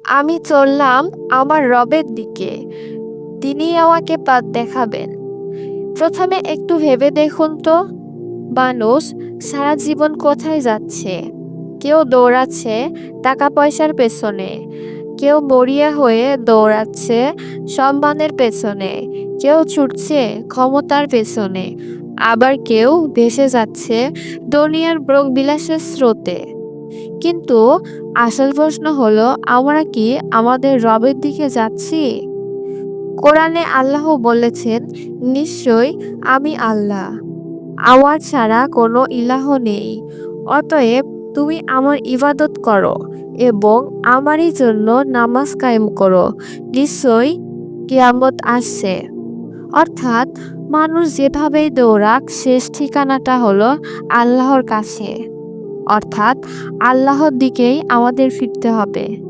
আমি চললাম আমার রবের দিকে, তিনি আমাকে পথ দেখাবেন। প্রথমে একটু ভেবে দেখুন তো, মানুষ সারা জীবন কোথায় যাচ্ছে? কেউ দৌড়াচ্ছে টাকা পয়সার পেছনে, কেউ মরিয়া হয়ে দৌড়াচ্ছে সম্মানের পেছনে, কেউ ছুটছে ক্ষমতার পেছনে, আবার কেউ ভেসে যাচ্ছে দুনিয়ার ভোগ বিলাসের স্রোতে। কিন্তু আসল প্রশ্ন হলো, আমরা কি আমাদের রবের দিকে যাচ্ছি? কোরআনে আল্লাহ বলেছেন, নিশ্চয়ই আমি আল্লাহ, আমার ছাড়া কোনো ইলাহ নেই। অতএব তুমি আমার ইবাদত করো এবং আমারই জন্য নামাজ কায়েম করো। নিশ্চয়ই কিয়ামত আসছে। অর্থাৎ মানুষ যেভাবেই দৌড়াক, শেষ ঠিকানাটা হলো আল্লাহর কাছে। অর্থাৎ আল্লাহর দিকেই আমাদের ফিরতে হবে।